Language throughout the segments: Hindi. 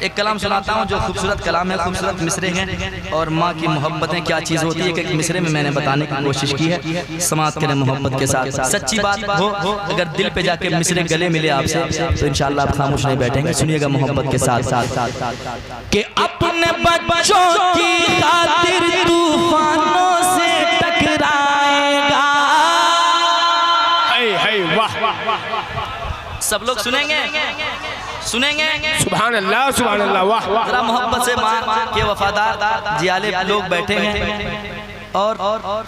एक कलाम सुनाता हूँ जो खूबसूरत कलाम है, खूबसूरत मिसरे हैं और माँ की मोहब्बतें क्या चीज़ होती है। एक मिसरे में मैंने बताने की कोशिश की है। समात करें मोहब्बत के साथ, सच्ची बात हो अगर दिल पे जाके मिसरे गले मिले आपसे तो इंशाल्लाह आप खामोश नहीं बैठेंगे। सुनिएगा मोहब्बत के साथ कि अपने बच्चों की खातिर तूफानों से टकराएगा। सब लोग सुनेंगे सुनेंगे। सुभान अल्लाह सुभान अल्लाह। वाह जरा मोहब्बत से माँ के वफादार जियाले लोग बैठे हैं और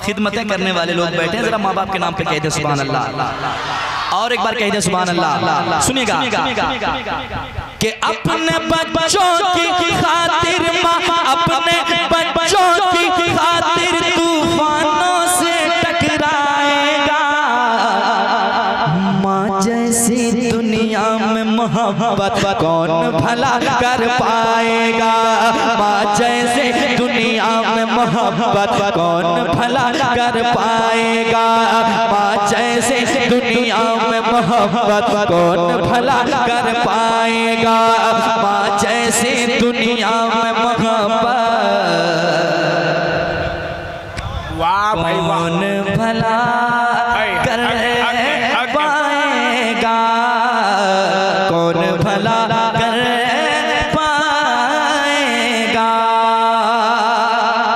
खिदमतें करने वाले लोग बैठे हैं। जरा माँ बाप के नाम पे कह दे सुभान अल्लाह, और एक बार कह दे सुभान अल्लाह। सुनिएगा कि अपने बच्चों की खातिर माँ अपने बच्चों की खातिर तूफानों से टकराएगा। माँ जैसी दुनिया में मोहब्बत कौन भला कर पाएगा। माँ जैसे दुनिया में मोहब्बत कौन भला कर पाएगा। माँ जैसे दुनिया में मोहब्बत कौन भला कर पाएगा। माँ जैसे दुनिया में मोहब्बत वाह भाई कौन भला कर पाएगा। कौन भला कर पाएगा।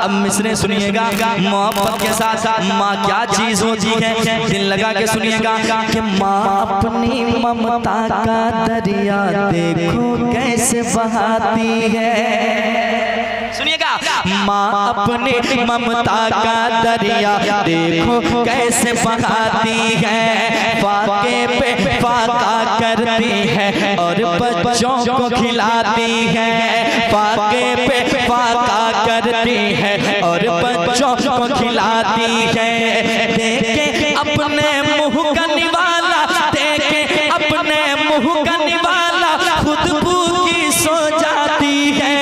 अब मिसरे सुनिएगा मोहब्बत के साथ साथ माँ क्या चीज होती है, दिल लगा के सुनिएगा कि माँ अपनी ममता का दरिया देखो कैसे बहाती है। सुनिएगा माँ अपनी ममता का दरिया देखो कैसे बहाती है। फाके पे फाका करती है और बच्चों को खिलाती है। फाके पे फाका करती है और बच्चों को खिलाती है। देखे अपने मुँह का निवाला, देखे अपने मुँह का निवाला खुद भूखी सो जाती है।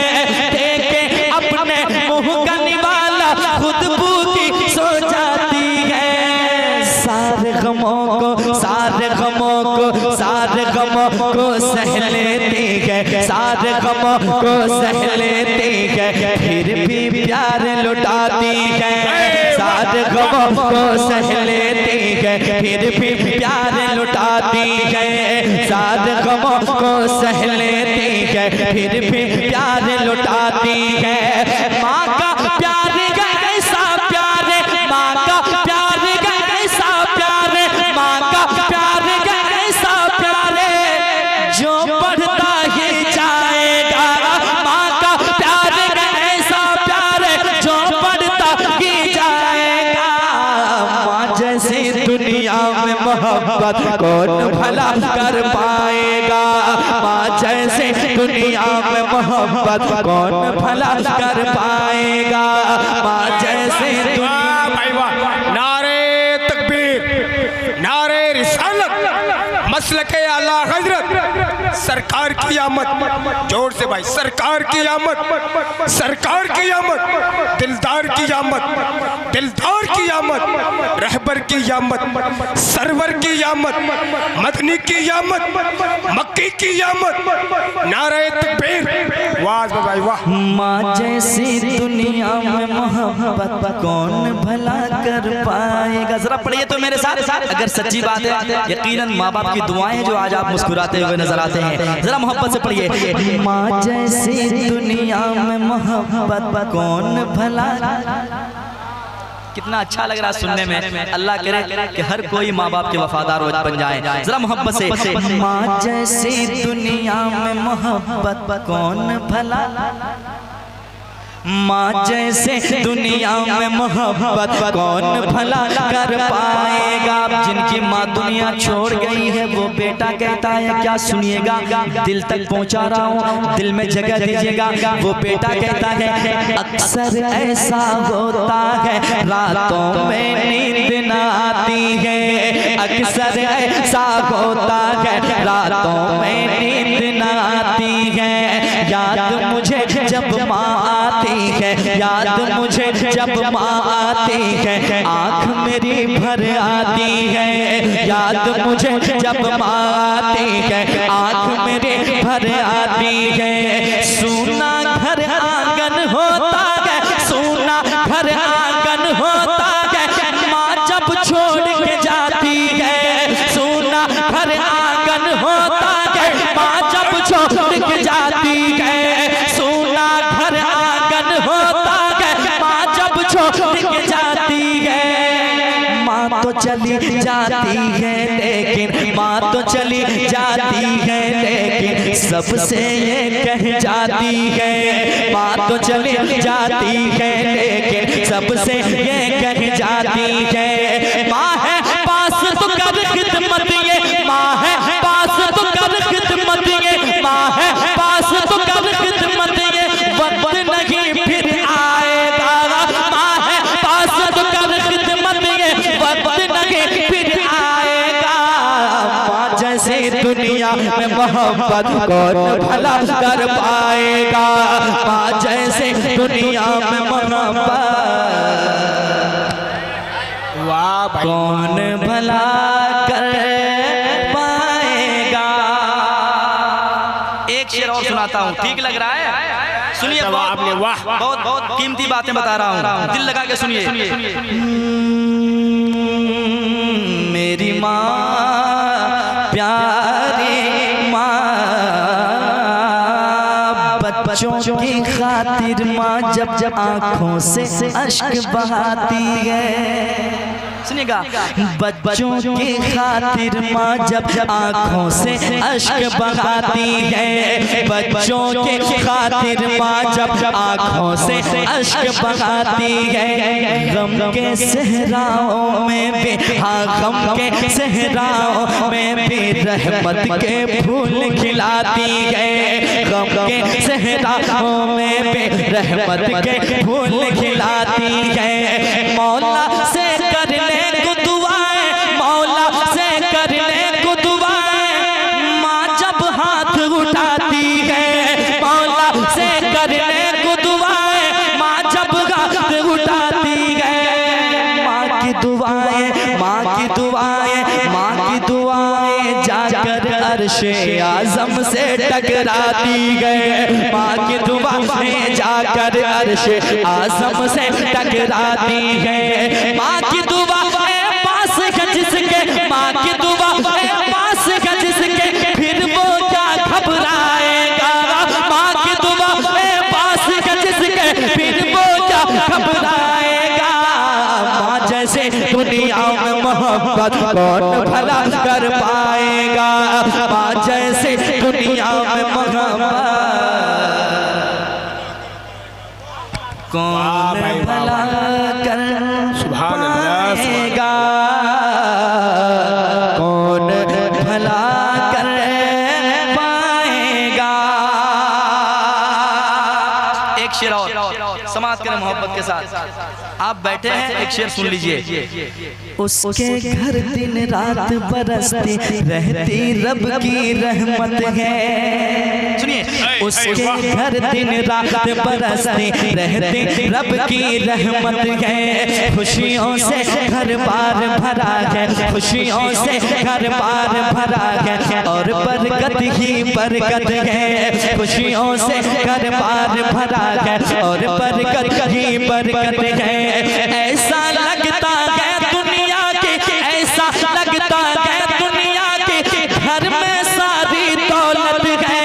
देखे अपने मुँह का निवाला खुद भूखी सो जाती है। सारे गमों को सारे गमों को सारे गमों को सह लेती है। सारे गमों को सह लेती है फिर भी प्यार लुटाती है। सारे गमों को सह लेती है फिर भी प्यार लुटाती है। सारे गमों को सह लेती है फिर भी प्यार लुटाती है। माँ का प्यार ऐसा प्यार, माँ का प्यार ऐसा प्यार, माँ का प्यार ऐसा प्यार जो बढ़ता ही जाएगा। माँ का प्यार ऐसा प्यार जो बढ़ता ही जाएगा। माँ जैसी दुनिया में मोहब्बत कौन भला कर पाएगा। माँ जैसे दुनिया में मोहब्बत कौन भला कर पाएगा। माँ जैसे भाई वाह। नारे तकबीर, नारे रिसालत, मसलके आला हजरत, सरकार की आमद। जोर से भाई, सरकार की आमद, सरकार की आमद, दिलदार की आमद, दिलदार की आमद, रहबर की आमद, सरवर की आमद, मदनी की आमद, मक्की की आमद। नारे तकबीर, वाह भाई वाह। माँ जैसी दुनिया में मोहब्बत कौन भला कर पाएगा। जरा पढ़िए तो मेरे साथ। अगर सच्ची बात है यकीनन माँ बाप की दुआएं जो आज आप मुस्कुराते हुए नजर आते हैं। जरा मोहब्बत से पढ़िए। माँ जैसी दुनिया में मोहब्बत कौन भला। कितना अच्छा लग रहा है सुनने में। अल्लाह करे कि हर कोई माँ बाप के वफादार बन जाए। जरा मोहब्बत से। माँ जैसी दुनिया में मोहब्बत कौन भला। माँ जैसे दुनिया में मोहब्बत कौन भला कर पाएगा। जिनकी माँ दुनिया छोड़ गई है वो बेटा कहता है क्या। सुनिएगा दिल तक पहुँचा रहा हूँ, दिल में जगह दीजिएगा। वो बेटा कहता है अक्सर ऐसा होता है रातों में नींद न आती है। अक्सर ऐसा होता है रातों में नींद न आती है। याद मुझे जब माँ आती है, याद मुझे जब माँ आती है, आँख मेरी भर आती है। याद मुझे जब माँ आती है, आँख मेरी भर आती है। चली जाती है लेकिन माँ तो चली जाती है लेकिन सबसे ये कह जाती है। माँ तो चली जाती है लेकिन सबसे ये कह जाती है। माँ है पास तो कर खिदमत ये, माँ है पास तो कर खिदमत ये, माँ है पास तो कर खिदमत ये, वक्त नहीं फिर आएगा। माँ है पास तो कर खिदमत ये, वक्त नहीं फिर आएगा। माँ जैसे दुनिया में मोहब्बत कौन भला कर पाएगा। माँ जैसे दुनिया में मोहब्बत वाह भाई, कौन भला कर पाएगा। एक शेर और सुनाता हूँ, ठीक लग रहा है? सुनिए, आपने वाह बहुत बहुत कीमती बातें बता रहा हूँ, दिल लगा के सुनिए। मेरी माँ प्यारी माँ, बच्चों की खातिर माँ जब जब आँखों से अश्क बहाती है। सुनिएगा, बच्चों की खातिर माँ जब जब आँखों से अश्क बहाती है। बच्चों की खातिर माँ जब जब आँखों से अश्क बहाती है। गम के सहराओं में भी, हाँ गम के सहराओं में भी रहमत के फूल खिलाती है। गम के सहराओं में भी रहमत के फूल खिलाती है। मौला से करने को दुआएं, मौला से करने को दुआएं, माँ जब हाथ उठाती है। मौला से करने को दुआएं, माँ जब हाथ उठाती है। माँ की दुआएं, माँ की दुआएं, माँ की दुआएं जाकर अर्शे आज़म से टकराती है। माँ की दुआएं जाकर अर्शे आज़म से टकराती है। माँ की दुआएं पास है जिसके, माँ की दुआएं पास है जिसके, फिर वो क्या घबराएगा। माँ की दुआएं पास है जिसके, फिर वो क्या घबराएगा। माँ जैसे दुनिया में मोहब्बत कौन भला कर पाएगा। माँ जैसे दुनिया में मोहब्बत कौन भला कर पाएगा। कौन भला कर पाएगा। एक शेर और समाप्त करें मोहब्बत के साथ। आप बैठे हैं, एक शेर सुन लीजिए। उसके घर दिन रात बरसती रहती रब की रहमत है। सुनिए, उसके घर दिन रात बरसती रहती रब की रहमत है। खुशियों से घर बार भरा है, खुशियों से घर बार भरा है, और बरकत ही बरकत है। खुशियों से घर बार भरा है, और बरकत ही बरकत है। ऐसा लगता है दुनिया के, ऐसा लगता है दुनिया के घर में सारी दौलत है।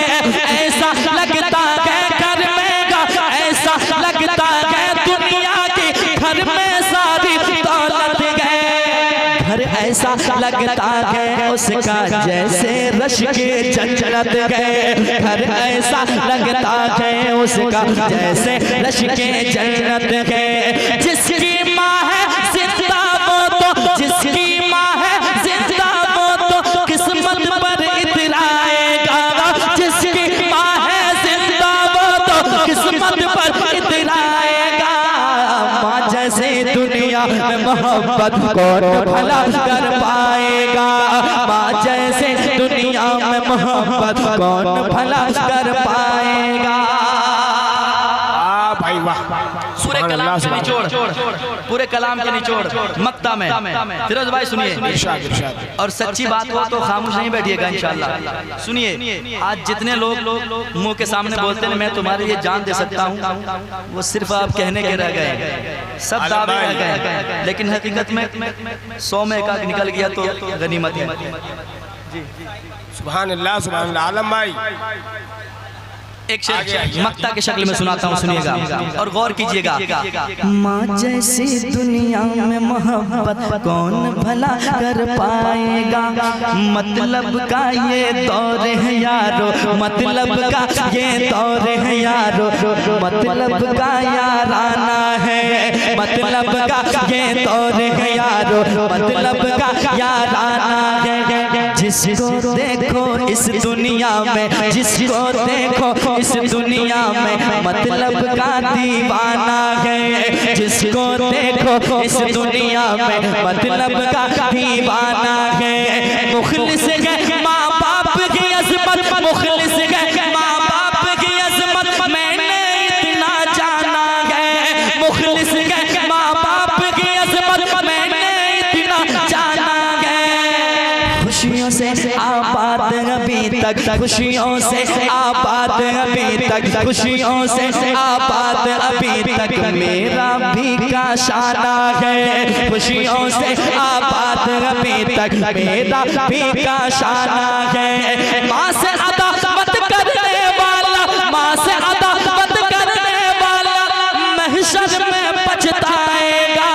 ऐसा लगता है घर में का, ऐसा लगता है दुनिया के घर में सारी दौलत है। घर ऐसा लगता है उसका जैसे रश के जन्नत है। घर ऐसा लगता है उसका जैसे रश के जन्नत है। जिसकी माँ है जिंदा वो तो, जिसकी माँ है जिंदा वो तो किस्मत पर इतराएगा। जिसकी माँ है जिंदा वो तो किस्मत पर इतराएगा। माँ जैसे दुनिया में मोहब्बत कौन भला कर पाएगा। माँ जैसे दुनिया में मोहब्बत कौन भला कर पाएगा। भाई वाह, पूरे कलाम के निचोड़, पूरे कलाम के निचोड़ मक्ता में। फिरोज भाई सुनिए, और सच्ची बात हो तो खामोश नहीं बैठिएगा इंशाल्लाह। सुनिए, आज जितने लोग मुंह के सामने बोलते हैं मैं तुम्हारे लिए जान दे सकता हूँ, वो सिर्फ आप कहने के रह गए, सब दावे रह गए, लेकिन हकीकत में 100 में एक निकल गया तो गनीमत है। सुभान अल्लाह, सुभान अल्लाह। आलम भाई एक शेर मक्ता के शक्ल में सुनाता हूँ, सुनिएगा और गौर कीजिएगा। माँ जैसी दुनिया में मोहब्बत कौन भला कर पाएगा, मतलब का ये दौर है यारो, मतलब का ये दौर है यारो, मतलब का याराना है, मतलब का ये दौर है यारो, मतलब का याराना है। जिसको देखो इस दुनिया में, जिसको देखो इस दुनिया में, मतलब का दीवाना है। जिसको देखो इस दुनिया में, मतलब का दीवाना है। मुखलिस है माँ बाप की अज़मत, मुखलिस है माँ बाप की अज़मत, मैंने इतना जाना है। मुखलिस है माँ बाप की अज़मत, मैंने इतना जाना है। खुशियों से आबाद अभी तक, खुशियों से आबाद अभी तक, खुशियों से आबाद अभी तक मेरा भी का शाना है। खुशियों से आबाद अभी तक मेरा भी का शाना है। माँ से अदावत करने वाला, माँ से अदावत करने वाला महशर में पछताएगा।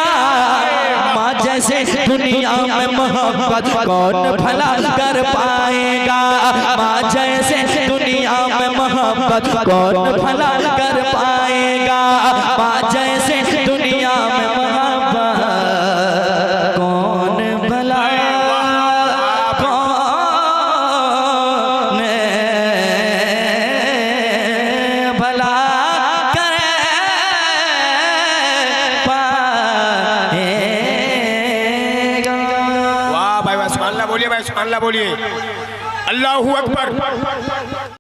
माँ जैसे दुनिया में मोहब्बत कौन भला कर पाएगा, माँ जैसे दुनिया में मोहब्बत कौन भला कर पाएगा। माँ जैसे दुनिया में मोहब्बत कौन भला कौन भला कर पाएगा। वाह भाई वाह, सुभान अल्लाह बोलिए भाई, सुभान अल्लाह बोलिए। अल्लाहू अकबर।